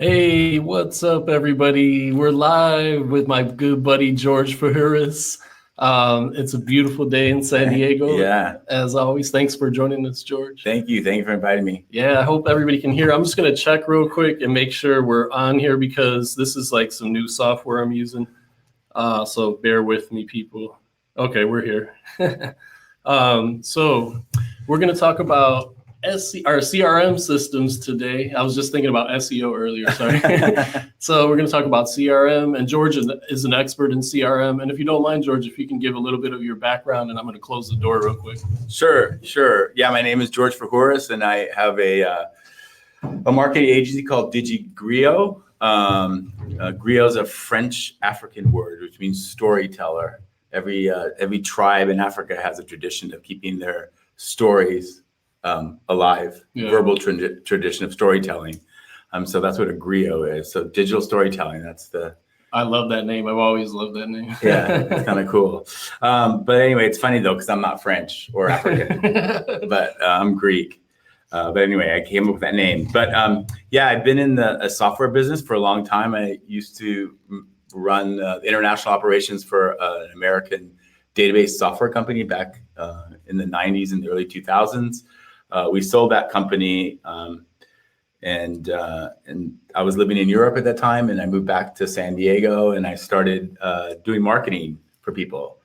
Hey, what's up, everybody? We're live with my good buddy George Fahouris. It's a beautiful day in San Diego. Yeah. As always, thanks for joining us, George. Thank you. Thank you for inviting me. Yeah, I hope everybody can hear. I'm just going to check real quick and make sure we're on here because this is like some new software I'm using. So bear with me, people. Okay, we're here. So we're going to talk about our CRM systems today. I was just thinking about SEO earlier, sorry. So we're going to talk about CRM, and George is an expert in CRM. And if you don't mind, George, if you can give a little bit of your background, and I'm going to close the door real quick. Sure. Yeah, my name is George Fahouris, and I have a marketing agency called DigiGriot. Griot is a French African word, which means storyteller. Every tribe in Africa has a tradition of keeping their stories alive, verbal tradition of storytelling. So that's what a griot is. So digital storytelling, I love that name. I've always loved that name. Yeah, it's kind of cool. But anyway, it's funny though, because I'm not French or African, but I'm Greek. But anyway, I came up with that name. But yeah, I've been in the software business for a long time. I used to run international operations for an American database software company back in the 90s and the early 2000s. We sold that company, and I was living in Europe at that time, and I moved back to San Diego, and I started doing marketing for people.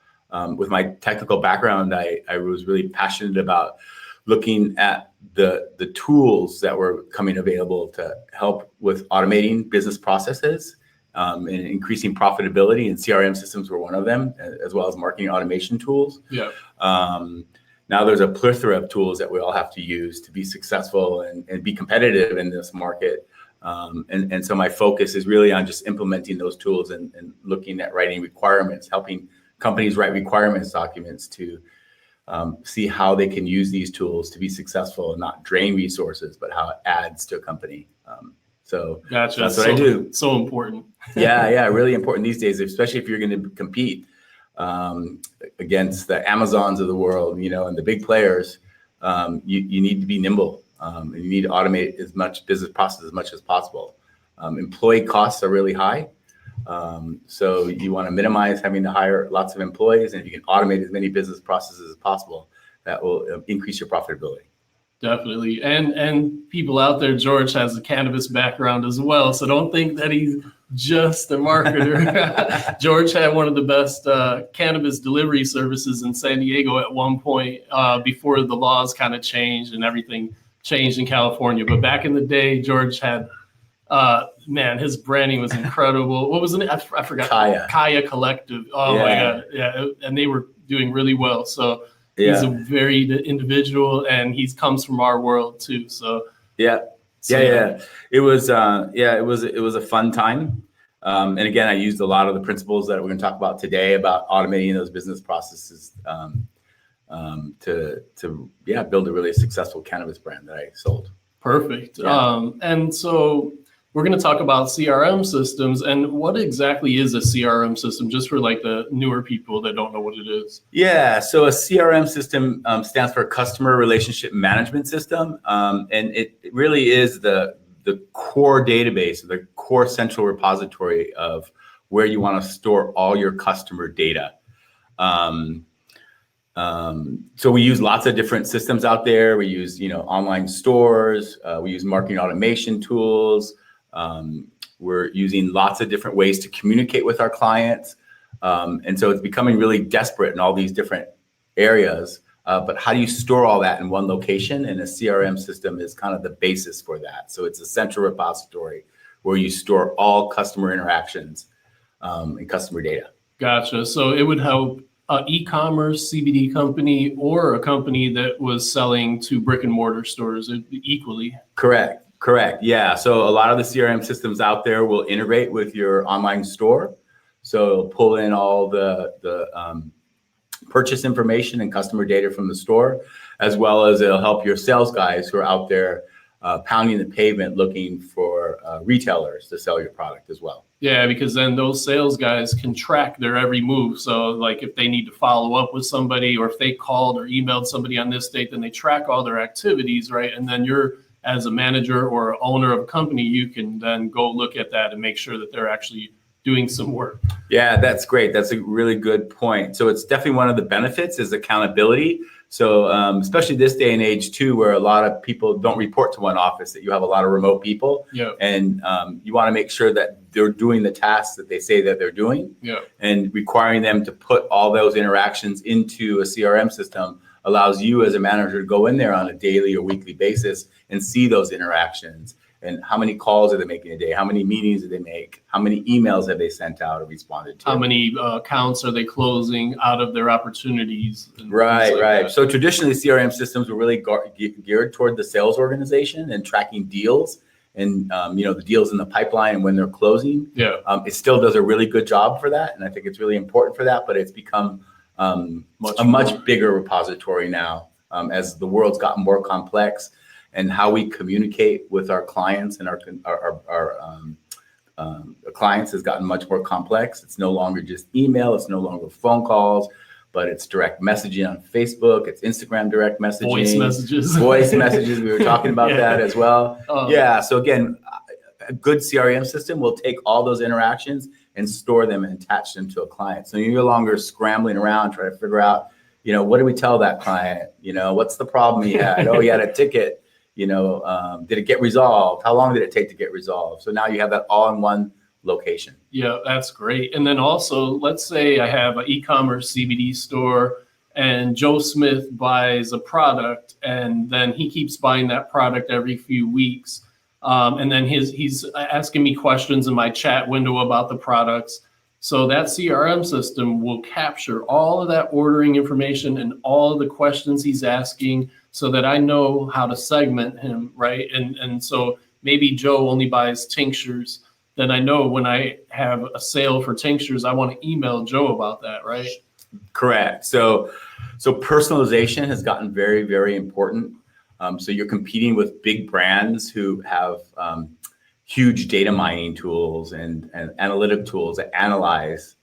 With my technical background, I was really passionate about looking at the tools that were coming available to help with automating business processes and increasing profitability, and CRM systems were one of them, as well as marketing automation tools. Yeah. Now there's a plethora of tools that we all have to use to be successful and be competitive in this market. And so my focus is really on just implementing those tools and looking at writing requirements, helping companies write requirements documents to see how they can use these tools to be successful and not drain resources, but how it adds to a company. So gotcha. That's what I do. So important. Yeah, really important these days, especially if you're going to compete against the Amazons of the world, and the big players. You need to be nimble, and you need to automate as much business process as much as possible. Employee costs are really high, so you want to minimize having to hire lots of employees, and if you can automate as many business processes as possible, that will increase your profitability. Definitely. And people out there, George has a cannabis background as well. So don't think that he's just a marketer. George had one of the best cannabis delivery services in San Diego at one point before the laws kind of changed and everything changed in California. But back in the day, George had, his branding was incredible. What was it? I forgot. Kaya Collective. Oh, my God. Yeah. And they were doing really well. So he's a very individual, and he comes from our world too. So yeah. It was a fun time, and again, I used a lot of the principles that we're going to talk about today about automating those business processes to build a really successful cannabis brand that I sold. Perfect. Yeah. And so we're going to talk about CRM systems, and what exactly is a CRM system, just for like the newer people that don't know what it is. Yeah, so a CRM system stands for Customer Relationship Management System, and it really is the core database, the core central repository of where you want to store all your customer data. So we use lots of different systems out there. We use online stores. We use marketing automation tools. We're using lots of different ways to communicate with our clients. And so it's becoming really desperate in all these different areas. But how do you store all that in one location? And a CRM system is kind of the basis for that. So it's a central repository where you store all customer interactions and customer data. Gotcha. So it would help e-commerce, CBD company, or a company that was selling to brick and mortar stores equally. Correct. Yeah. So a lot of the CRM systems out there will integrate with your online store. So it'll pull in all the purchase information and customer data from the store, as well as it'll help your sales guys who are out there pounding the pavement looking for retailers to sell your product as well. Yeah, because then those sales guys can track their every move. So like if they need to follow up with somebody, or if they called or emailed somebody on this date, then they track all their activities, right? And then you're as a manager or owner of a company, you can then go look at that and make sure that they're actually doing some work. Yeah, that's great. That's a really good point. So it's definitely one of the benefits is accountability. So especially this day and age too, where a lot of people don't report to one office, that you have a lot of remote people, and you want to make sure that they're doing the tasks that they say that they're doing, and requiring them to put all those interactions into a CRM system allows you as a manager to go in there on a daily or weekly basis and see those interactions. And how many calls are they making a day? How many meetings do they make? How many emails have they sent out or responded to? How many accounts are they closing out of their opportunities? Right. That. So traditionally, CRM systems were really geared toward the sales organization and tracking deals and the deals in the pipeline and when they're closing. It still does a really good job for that, and I think it's really important for that. But it's become a much bigger repository now as the world's gotten more complex. And how we communicate with our clients and our clients has gotten much more complex. It's no longer just email. It's no longer phone calls, but it's direct messaging on Facebook. It's Instagram direct messaging. Voice messages. We were talking about that as well. So again, a good CRM system will take all those interactions and store them and attach them to a client. So you're no longer scrambling around trying to figure out, what do we tell that client? What's the problem he had? Oh, he had a ticket. Did it get resolved? How long did it take to get resolved? So now you have that all in one location. Yeah, that's great. And then also, let's say I have an e-commerce CBD store and Joe Smith buys a product and then he keeps buying that product every few weeks. And then he's asking me questions in my chat window about the products. So that CRM system will capture all of that ordering information and all of the questions he's asking, so that I know how to segment him, right? And so maybe Joe only buys tinctures. Then I know when I have a sale for tinctures, I want to email Joe about that, right? Correct. So personalization has gotten very, very important. So you're competing with big brands who have huge data mining tools and analytic tools that analyze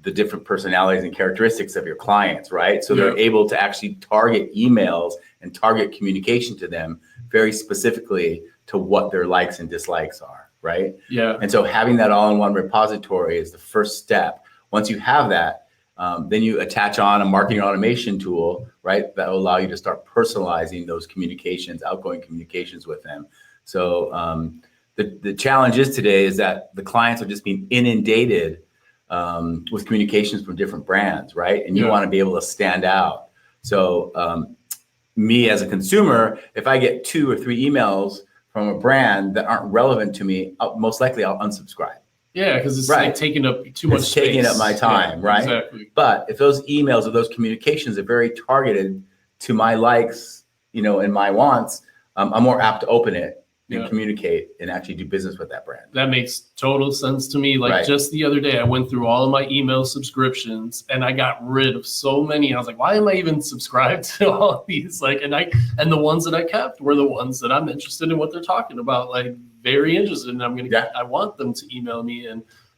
the different personalities and characteristics of your clients, right? So they're able to actually target emails and target communication to them very specifically to what their likes and dislikes are, right? And so having that all in one repository is the first step. Once you have that, then you attach on a marketing automation tool, right? That will allow you to start personalizing those communications, outgoing communications with them. So the challenge is today is that the clients are just being inundated with communications from different brands, right? And you want to be able to stand out. So me as a consumer, if I get 2 or 3 emails from a brand that aren't relevant to me, most likely I'll unsubscribe. Yeah, because it's like taking up too much space. Taking up my time, right? Exactly. But if those emails or those communications are very targeted to my likes, and my wants, I'm more apt to open it and communicate and actually do business with that brand. That makes total sense to me. Like just the other day, I went through all of my email subscriptions and I got rid of so many. I was like, why am I even subscribed to all of these? And the ones that I kept were the ones that I'm interested in what they're talking about, like very interested. And I want them to email me.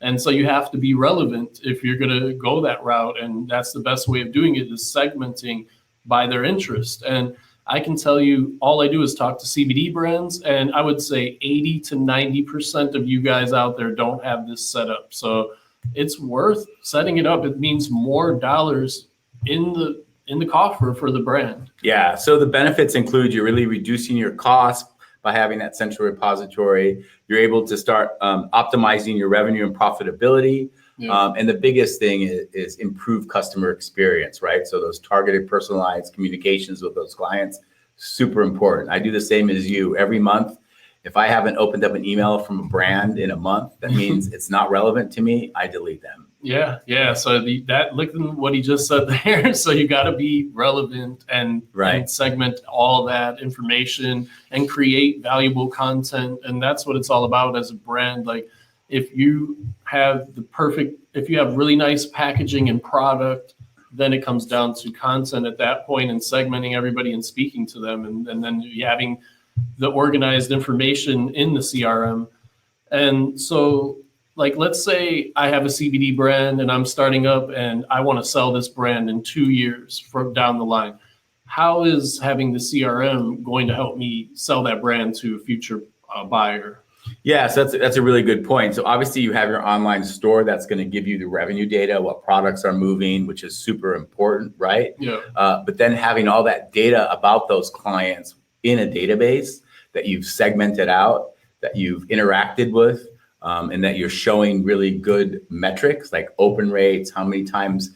And so you have to be relevant if you're going to go that route. And that's the best way of doing it, is segmenting by their interest. And I can tell you, all I do is talk to CBD brands, and I would say 80 to 90% of you guys out there don't have this set up. So it's worth setting it up. It means more dollars in the coffer for the brand. Yeah. So the benefits include you're really reducing your costs by having that central repository. You're able to start optimizing your revenue and profitability. And the biggest thing is improve customer experience, right? So those targeted, personalized communications with those clients, super important. I do the same as you. Every month, if I haven't opened up an email from a brand in a month, that means it's not relevant to me. I delete them. Yeah. So look at what he just said there. So you got to be relevant and segment all that information and create valuable content. And that's what it's all about as a brand. Like, if you have really nice packaging and product, then it comes down to content at that point and segmenting everybody and speaking to them. And then having the organized information in the CRM. And so, like, let's say I have a CBD brand and I'm starting up and I want to sell this brand in 2 years from down the line. how is having the CRM going to help me sell that brand to a future buyer? Yeah, so that's a really good point. So obviously you have your online store that's going to give you the revenue data, what products are moving, which is super important, right? Yeah. But then having all that data about those clients in a database that you've segmented out, that you've interacted with, and that you're showing really good metrics like open rates, how many times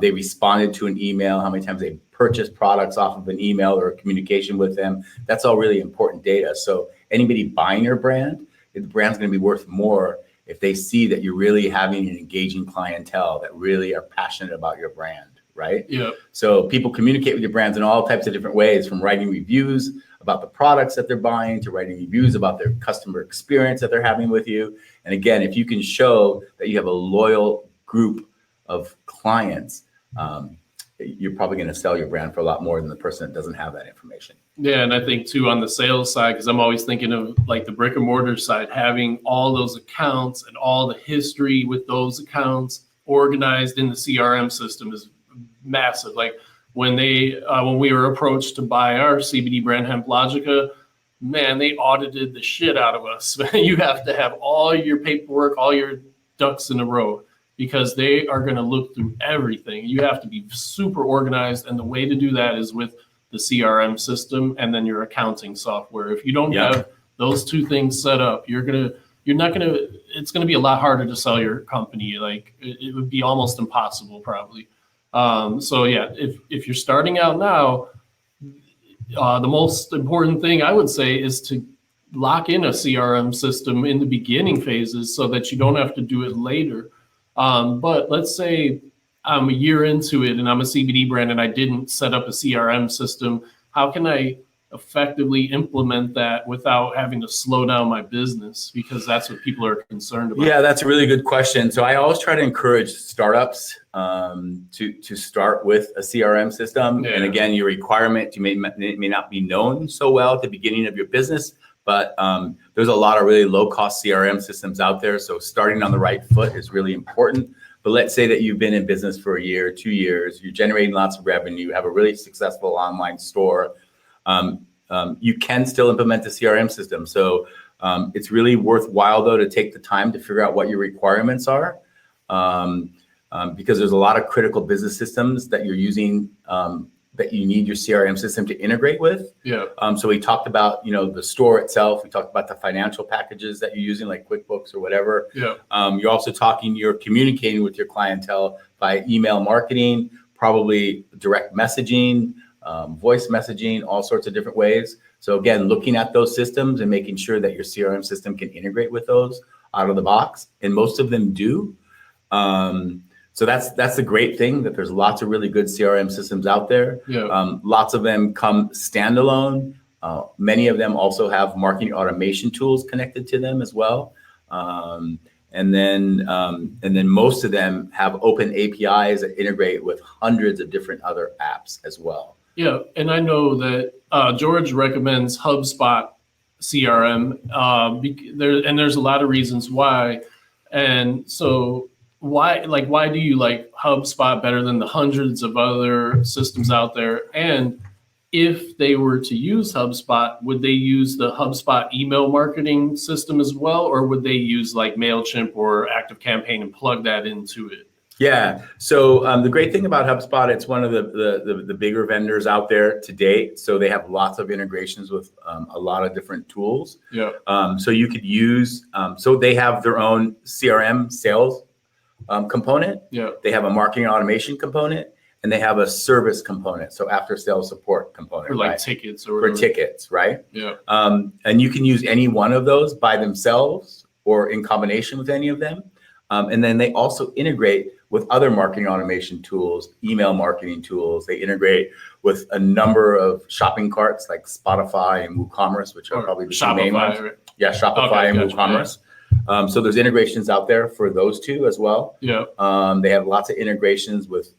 they responded to an email, how many times they purchased products off of an email or a communication with them. That's all really important data. So anybody buying your brand, the brand's going to be worth more if they see that you're really having an engaging clientele that really are passionate about your brand, right? Yeah. So people communicate with your brands in all types of different ways, from writing reviews about the products that they're buying to writing reviews about their customer experience that they're having with you. And again, if you can show that you have a loyal group of clients, you're probably going to sell your brand for a lot more than the person that doesn't have that information. Yeah, and I think too on the sales side, because I'm always thinking of like the brick and mortar side, having all those accounts and all the history with those accounts organized in the CRM system is massive. Like when we were approached to buy our CBD brand Hemp Logica, man, they audited the shit out of us. You have to have all your paperwork, all your ducks in a row, because they are going to look through everything. You have to be super organized, and the way to do that is with the CRM system and then your accounting software. If you don't have those two things set up, it's going to be a lot harder to sell your company. Like it would be almost impossible probably. So yeah, if you're starting out now, the most important thing I would say is to lock in a CRM system in the beginning phases so that you don't have to do it later. But let's say I'm a year into it and I'm a CBD brand and I didn't set up a CRM system. How can I effectively implement that without having to slow down my business? Because that's what people are concerned about. Yeah, that's a really good question. So I always try to encourage startups to start with a CRM system. Yeah. And again, your requirement, you may not be known so well at the beginning of your business, but there's a lot of really low-cost CRM systems out there. So starting on the right foot is really important. But let's say that you've been in business for a year, 2 years, you're generating lots of revenue, you have a really successful online store. You can still implement a CRM system. So it's really worthwhile, though, to take the time to figure out what your requirements are, because there's a lot of critical business systems that you're using that you need your CRM system to integrate with. Yeah. So we talked about, the store itself. We talked about the financial packages that you're using, like QuickBooks or whatever. Yeah. You're communicating with your clientele by email marketing, probably direct messaging, voice messaging, all sorts of different ways. So again, looking at those systems and making sure that your CRM system can integrate with those out of the box, and most of them do. So that's the great thing, that there's lots of really good CRM systems out there. Yeah. Lots of them come standalone. Many of them also have marketing automation tools connected to them as well. And then most of them have open APIs that integrate with hundreds of different other apps as well. Yeah, and I know that George recommends HubSpot CRM. There's a lot of reasons why. And so why do you like HubSpot better than the hundreds of other systems out there? And if they were to use HubSpot, would they use the HubSpot email marketing system as well, or would they use like MailChimp or ActiveCampaign and plug that into it? Yeah. So the great thing about HubSpot, it's one of the bigger vendors out there to date. So they have lots of integrations with a lot of different tools. Yeah. So you could use, so they have their own CRM sales component. Yeah. They have a marketing automation component, and they have a service component. So after sales support component. Or like right? tickets or whatever. For tickets, right? Yeah. And you can use any one of those by themselves or in combination with any of them. And then they also integrate with other marketing automation tools, email marketing tools. They integrate with a number of shopping carts like Spotify and WooCommerce, which are probably the two main ones. Right? Yeah, Shopify and gotcha, WooCommerce. Yeah. So there's integrations out there for those two as well. Yeah. They have lots of integrations with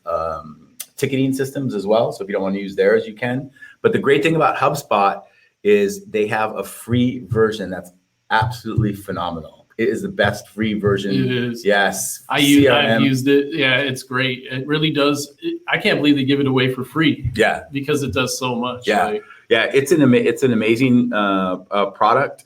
ticketing systems as well. So if you don't want to use theirs, you can. But the great thing about HubSpot is they have a free version that's absolutely phenomenal. It is the best free version. It is. Yes. I've CRM. used it. Yeah, it's great. It really does. I can't believe they give it away for free. Yeah. Because it does so much. Yeah. Like, Yeah. It's an amazing product.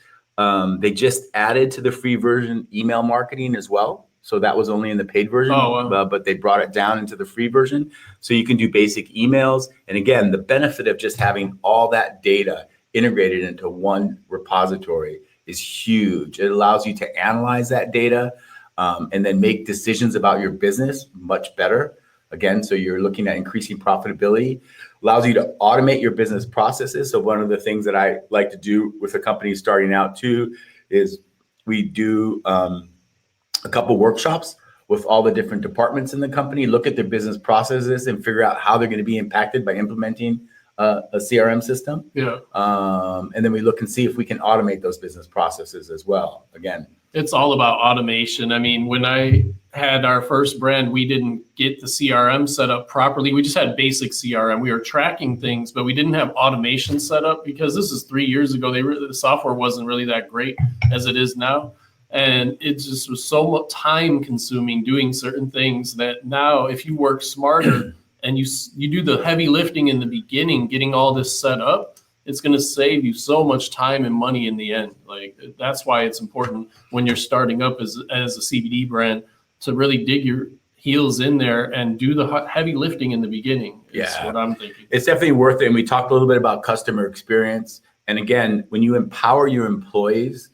They just added to the free version email marketing as well. So that was only in the paid version, but they brought it down into the free version. So you can do basic emails. And again, the benefit of just having all that data integrated into one repository is huge. It allows you to analyze that data and then make decisions about your business much better. Again, so you're looking at increasing profitability, allows you to automate your business processes. So one of the things that I like to do with a company starting out too is we do a couple workshops with all the different departments in the company, look at their business processes and figure out how they're going to be impacted by implementing a CRM system. yeah. And then we look and see if we can automate those business processes as well. Again, It's all about automation. I mean, when I had our first brand, we didn't get the CRM set up properly. We just had basic CRM. We were tracking things, but we didn't have automation set up because this is 3 years ago. The software wasn't really that great as it is now. And it just was so much time consuming doing certain things that now if you work smarter and you do the heavy lifting in the beginning, getting all this set up, it's going to save you so much time and money in the end. Like that's why it's important when you're starting up as a CBD brand to really dig your heels in there and do the heavy lifting in the beginning. Is what I'm thinking. It's definitely worth it. And we talked a little bit about customer experience. And again, when you empower your employees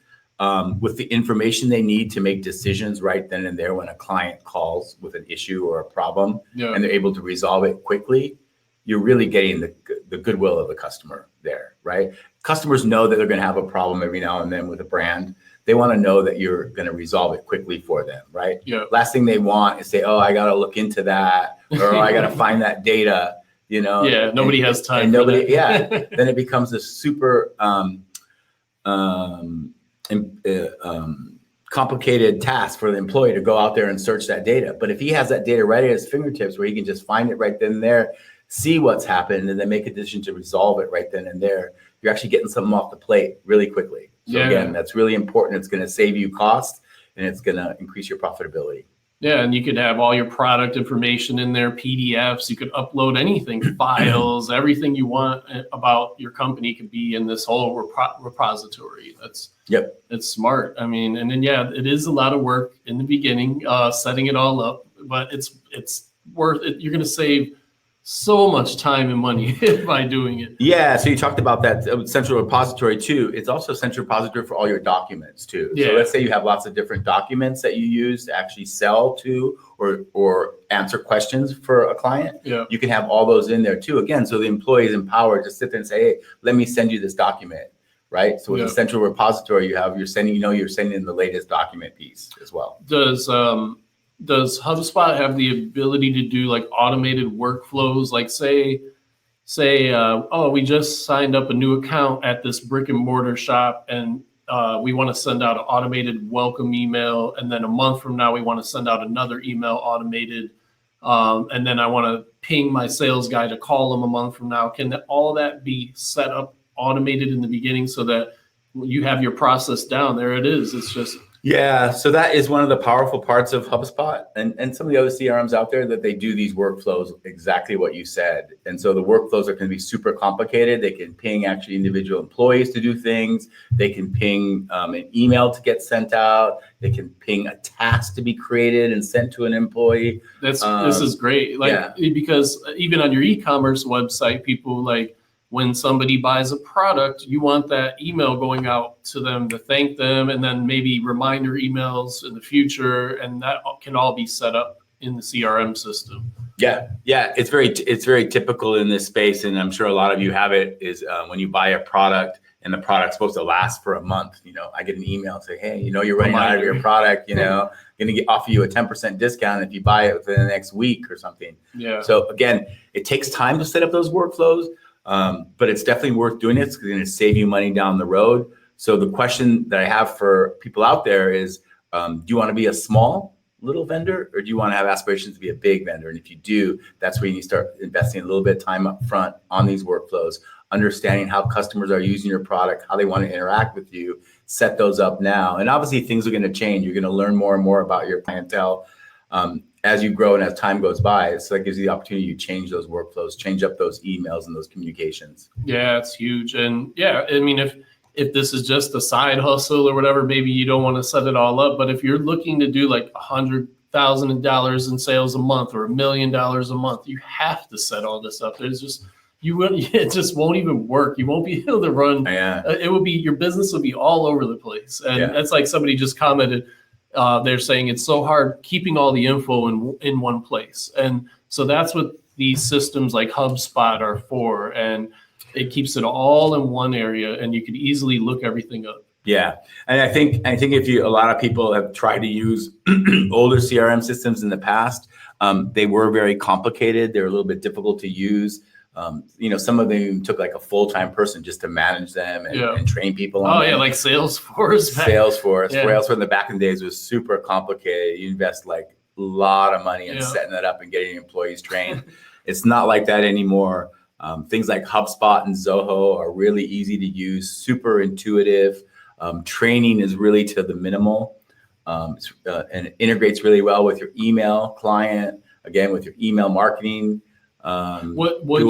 with the information they need to make decisions right then and there when a client calls with an issue or a problem, and they're able to resolve it quickly, you're really getting the goodwill of the customer there, right? Customers know that they're going to have a problem every now and then with a brand. They want to know that you're going to resolve it quickly for them, right? Yeah. Last thing they want is say, oh, I got to look into that, or I got to find that data, you know? Yeah, nobody has time for nobody, that. Yeah, then it becomes a super complicated task for the employee to go out there and search that data. But if he has that data right at his fingertips where he can just find it right then and there, see what's happened, and then make a decision to resolve it right then and there, you're actually getting something off the plate really quickly. So again, that's really important. It's going to save you cost and it's going to increase your profitability. Yeah, and you could have all your product information in there, PDFs. You could upload anything, files, everything you want about your company could be in this whole repository. It's smart. I mean, and then it is a lot of work in the beginning, setting it all up, but it's worth it. You're going to save so much time and money by doing it. Yeah, so you talked about that central repository too. It's also a central repository for all your documents too. Yeah. So let's say you have lots of different documents that you use to actually sell to or answer questions for a client. Yeah. You can have all those in there too. Again, so the employee is empowered to sit there and say, hey, let me send you this document, right? So with the central repository you're sending in the latest document piece as well. Does HubSpot have the ability to do like automated workflows? Like say, we just signed up a new account at this brick and mortar shop and we want to send out an automated welcome email. And then a month from now, we want to send out another email automated. And then I want to ping my sales guy to call them a month from now. Can all that be set up automated in the beginning so that you have your process down? There it is. It's just... Yeah, so that is one of the powerful parts of HubSpot and some of the other CRMs out there, that they do these workflows exactly what you said. And so the workflows are going to be super complicated. They can ping actually individual employees to do things. They can ping an email to get sent out. They can ping a task to be created and sent to an employee. This is great. Because even on your e-commerce website, people when somebody buys a product, you want that email going out to them to thank them, and then maybe reminder emails in the future, and that can all be set up in the CRM system. Yeah, it's very typical in this space, and I'm sure a lot of you have it. Is when you buy a product and the product's supposed to last for a month. I get an email say, hey, you're running out of your product. Going to offer you a 10% discount if you buy it within the next week or something. Yeah. So again, it takes time to set up those workflows. But it's definitely worth doing it. It's going to save you money down the road. So the question that I have for people out there is, do you want to be a small little vendor, or do you want to have aspirations to be a big vendor? And if you do, that's where you need to start investing a little bit of time up front on these workflows, understanding how customers are using your product, how they want to interact with you, set those up now. And obviously things are going to change. You're going to learn more and more about your clientele as you grow and as time goes by. So that gives you the opportunity to change those workflows, change up those emails and those communications. Yeah, it's huge. And yeah, I mean, if this is just a side hustle or whatever, maybe you don't want to set it all up. But if you're looking to do like $100,000 in sales a month or $1 million a month, you have to set all this up. There's just, it just won't even work. You won't be able to run. Yeah. It will be, your business will be all over the place. And that's like somebody just commented, they're saying it's so hard keeping all the info in one place. And so that's what these systems like HubSpot are for. And it keeps it all in one area, and you can easily look everything up. Yeah, and I think if a lot of people have tried to use older CRM systems in the past, they were very complicated. They're a little bit difficult to use. Some of them took like a full-time person just to manage them and train people on them. Like Salesforce. Salesforce in the back in the days was super complicated. You invest like a lot of money in setting that up and getting employees trained. It's not like that anymore. Things like HubSpot and Zoho are really easy to use, super intuitive. Training is really to the minimal, and it integrates really well with your email client, again, with your email marketing. Which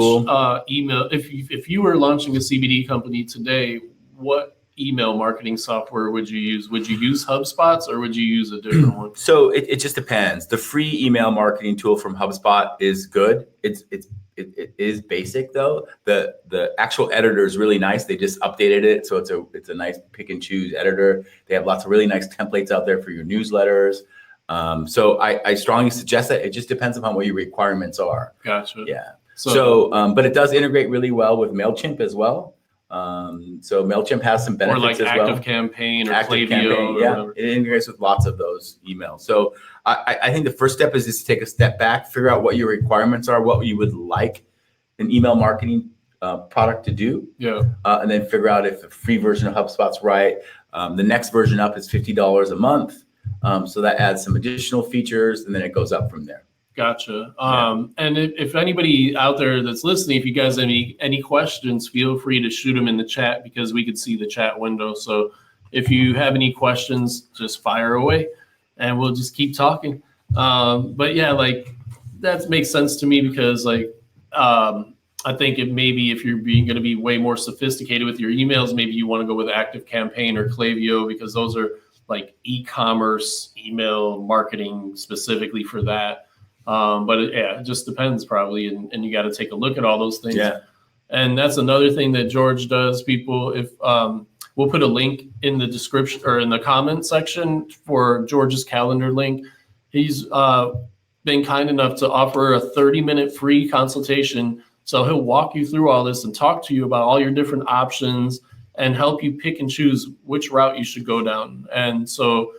email, if you were launching a CBD company today, what email marketing software would you use? Would you use HubSpot's or would you use a different one? So it just depends. The free email marketing tool from HubSpot is good. It is basic though. The actual editor is really nice. They just updated it, so it's a nice pick and choose editor. They have lots of really nice templates out there for your newsletters. So I strongly suggest that. It just depends upon what your requirements are. Gotcha. Yeah. So but it does integrate really well with MailChimp as well. So MailChimp has some benefits as well. Or like ActiveCampaign or Klaviyo. Whatever. It integrates with lots of those emails. So I think the first step is just to take a step back, figure out what your requirements are, what you would like an email marketing product to do. Yeah. And then figure out if the free version of HubSpot's right. The next version up is $50 a month. So that adds some additional features, and then it goes up from there. Gotcha. And if anybody out there that's listening, if you guys have any questions, feel free to shoot them in the chat because we could see the chat window. So if you have any questions, just fire away and we'll just keep talking. But yeah, like that makes sense to me because like, I think maybe if you're going to be way more sophisticated with your emails, maybe you want to go with ActiveCampaign or Klaviyo because those are like e-commerce email marketing specifically for that. But it just depends probably. And you got to take a look at all those things. Yeah. And that's another thing that George does. People, if we'll put a link in the description or in the comment section for George's calendar link. He's been kind enough to offer a 30-minute free consultation. So he'll walk you through all this and talk to you about all your different options and help you pick and choose which route you should go down. And so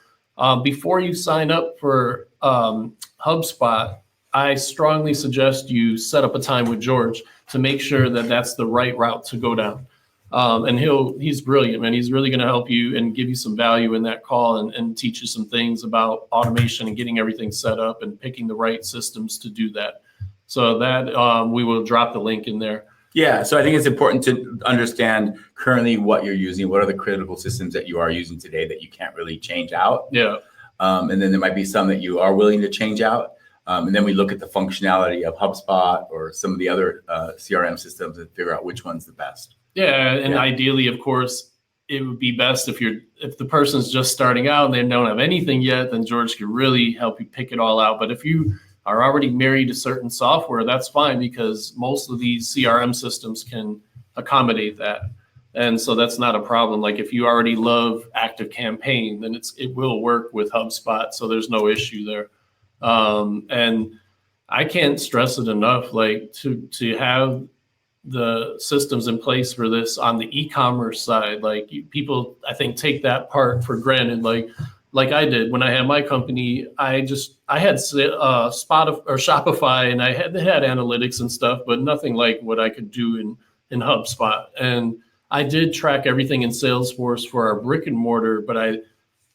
before you sign up for HubSpot, I strongly suggest you set up a time with George to make sure that that's the right route to go down. And he's brilliant, man. He's really going to help you and give you some value in that call and teach you some things about automation and getting everything set up and picking the right systems to do that. So that we will drop the link in there. Yeah, so I think it's important to understand currently what you're using. What are the critical systems that you are using today that you can't really change out? Yeah. And then there might be some that you are willing to change out. And then we look at the functionality of HubSpot or some of the other CRM systems and figure out which one's the best. Yeah, and ideally, of course, it would be best if the person's just starting out and they don't have anything yet, then George can really help you pick it all out. But if you are already married to certain software, that's fine because most of these CRM systems can accommodate that. And so that's not a problem. Like if you already love ActiveCampaign, then it will work with HubSpot. So there's no issue there. And I can't stress it enough, like to have the systems in place for this on the e-commerce side. Like people, I think, take that part for granted. Like I did when I had my company, I had Shopify and they had analytics and stuff, but nothing like what I could do in HubSpot. And I did track everything in Salesforce for our brick and mortar, but I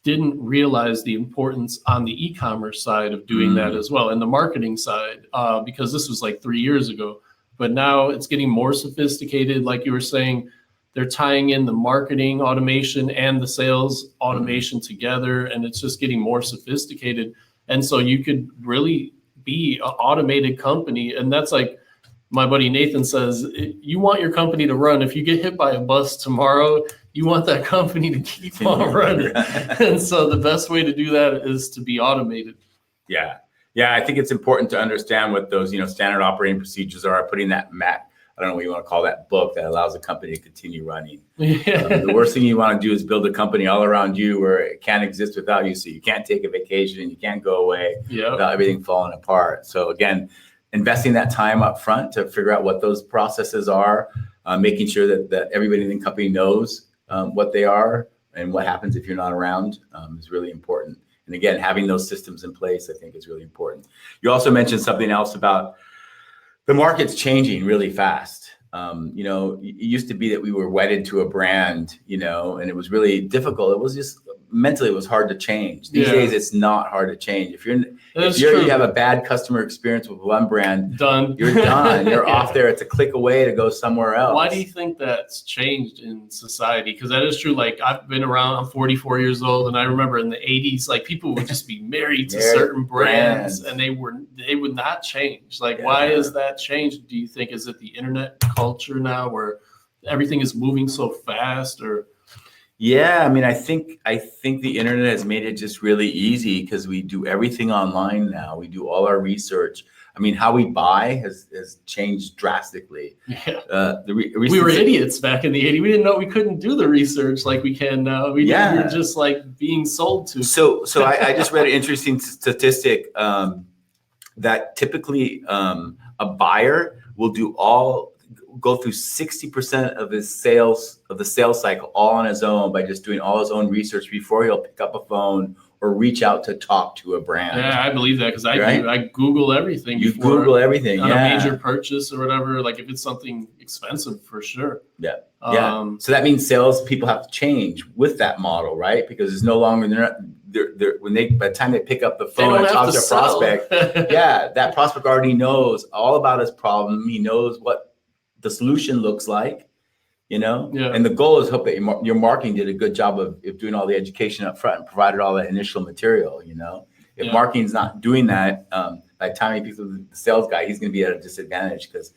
didn't realize the importance on the e-commerce side of doing that as well, and the marketing side, because this was like 3 years ago. But now it's getting more sophisticated. Like you were saying, they're tying in the marketing automation and the sales automation together, and it's just getting more sophisticated. And so you could really be an automated company. And that's like my buddy Nathan says, you want your company to run. If you get hit by a bus tomorrow, you want that company to keep on running. And so the best way to do that is to be automated. Yeah. Yeah. I think it's important to understand what those, standard operating procedures are, putting that I don't know what you want to call that book that allows a company to continue running. The worst thing you want to do is build a company all around you where it can't exist without you. So you can't take a vacation, you can't go away without everything falling apart. So again, investing that time up front to figure out what those processes are, making sure that everybody in the company knows what they are and what happens if you're not around is really important. And again, having those systems in place, I think, is really important. You also mentioned something else about the market's changing really fast. It used to be that we were wedded to a brand, and it was really difficult. It was just mentally, it was hard to change. These days, it's not hard to change. If you have a bad customer experience with one brand, you're done. You're off there. It's a click away to go somewhere else. Why do you think that's changed in society? Because that is true. Like, I've been around, I'm 44 years old, and I remember in the 80s, like, people would just be married to certain brands, and they would not change. Like, why is that changed? Do you think, is it the internet culture now where everything is moving so fast, or? Yeah, I mean, I think the internet has made it just really easy because we do everything online now. We do all our research. I mean, how we buy has changed drastically. Yeah. We were idiots back in the 80s. We didn't know we couldn't do the research like we can now. We were just like being sold to. So I just read an interesting statistic that typically a buyer will go through 60% of the sales cycle all on his own by just doing all his own research before he'll pick up a phone or reach out to talk to a brand. Yeah, I believe that because I Google everything. You Google everything, on a major purchase or whatever. Like if it's something expensive, for sure. Yeah, So that means sales people have to change with that model, right? Because it's no longer by the time they pick up the phone and talk to a prospect, that prospect already knows all about his problem. He knows what the solution looks like, and the goal is hope that your marketing did a good job of doing all the education up front and provided all that initial material. If marketing's not doing that, by the time he picks up the sales guy, he's going to be at a disadvantage because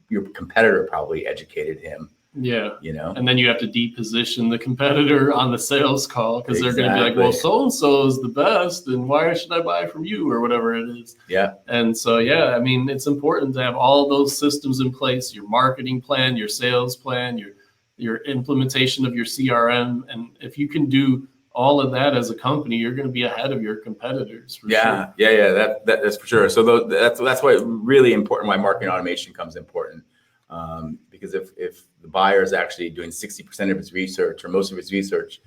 your competitor probably educated him. Yeah. And then you have to deposition the competitor on the sales call because they're going to be like, well, so-and-so is the best, and why should I buy from you, or whatever it is. Yeah. And so, I mean, it's important to have all those systems in place, your marketing plan, your sales plan, your implementation of your CRM. And if you can do all of that as a company, you're going to be ahead of your competitors. For sure. That's for sure. So that's why really important, why marketing automation comes important. Because if the buyer is actually doing 60% of his research or most of his research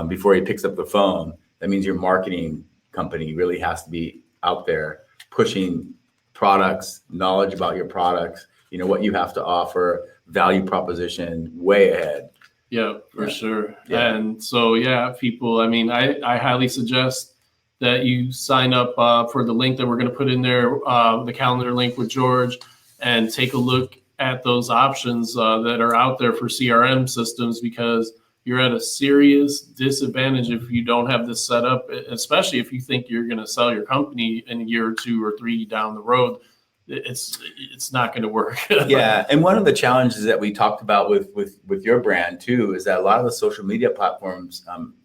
before he picks up the phone, that means your marketing company really has to be out there pushing products, knowledge about your products, what you have to offer, value proposition way ahead. Yeah, for sure. Yeah. And so, people, I mean, I highly suggest that you sign up for the link that we're going to put in there, the calendar link with George, and take a look at those options that are out there for CRM systems, because you're at a serious disadvantage if you don't have this set up, especially if you think you're going to sell your company in a year or 2 or 3 down the road. It's not going to work. And one of the challenges that we talked about with your brand too is that a lot of the social media platforms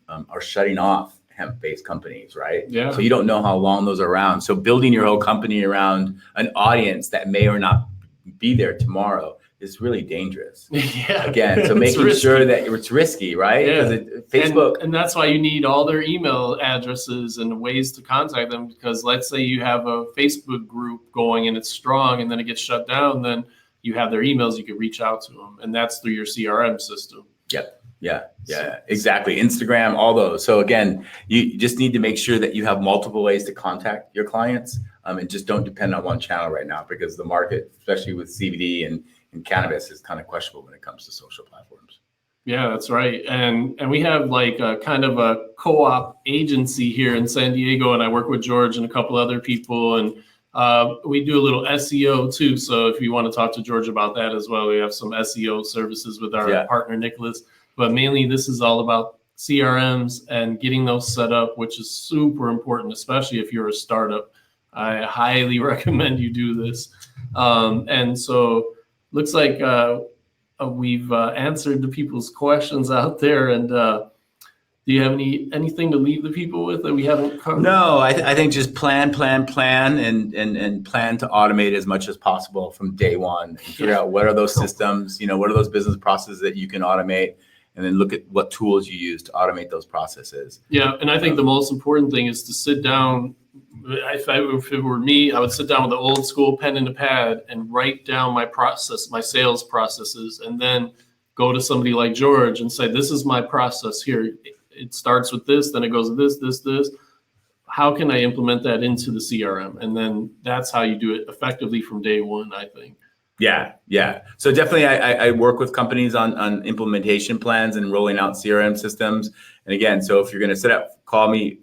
are shutting off hemp-based companies, right? Yeah. So you don't know how long those are around. So building your whole company around an audience that may or not be there tomorrow is really dangerous. Again, so making sure that it's risky, right? Facebook, and that's why you need all their email addresses and ways to contact them, because let's say you have a Facebook group going and it's strong and then it gets shut down, then you have their emails, you can reach out to them, and that's through your CRM system. Yeah, exactly. Instagram, all those. So again, you just need to make sure that you have multiple ways to contact your clients, and just don't depend on one channel right now, because the market, especially with CBD and cannabis, is kind of questionable when it comes to social platforms. Yeah, that's right. And we have like a kind of a co-op agency here in San Diego, and I work with George and a couple other people, and we do a little SEO too. So if you want to talk to George about that as well, we have some SEO services with our partner Nicholas. But mainly, this is all about CRMs and getting those set up, which is super important, especially if you're a startup. I highly recommend you do this. And so looks like we've answered the people's questions out there. And do you have anything to leave the people with that we haven't covered? No, I think just plan, and plan to automate as much as possible from day one. And figure out what are those systems, what are those business processes that you can automate, and then look at what tools you use to automate those processes. Yeah, and I think the most important thing is to sit down. If it were me, I would sit down with an old school pen and a pad and write down my process, my sales processes, and then go to somebody like George and say, this is my process here. It starts with this, then it goes with this. How can I implement that into the CRM? And then that's how you do it effectively from day one, I think. Yeah. So definitely I work with companies on implementation plans and rolling out CRM systems. And again, so if you're going to call me,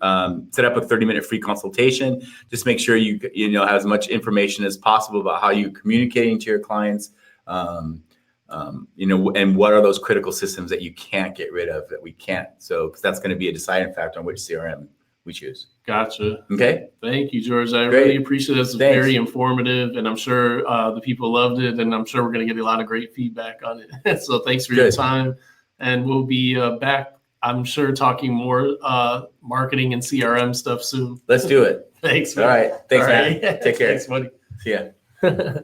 set up a 30-minute free consultation. Just make sure you have as much information as possible about how you're communicating to your clients, and what are those critical systems that you can't get rid of, that we can't. So because that's going to be a deciding factor on which CRM we choose. Gotcha. Okay. Thank you, George. I Great. really appreciate it. It's very informative, and I'm sure the people loved it, and I'm sure we're going to get a lot of great feedback on it. So thanks for your time, and we'll be back, I'm sure, talking more marketing and CRM stuff soon. Let's do it. Thanks, man. All right. Thanks, man. Take care. Thanks, buddy. See ya.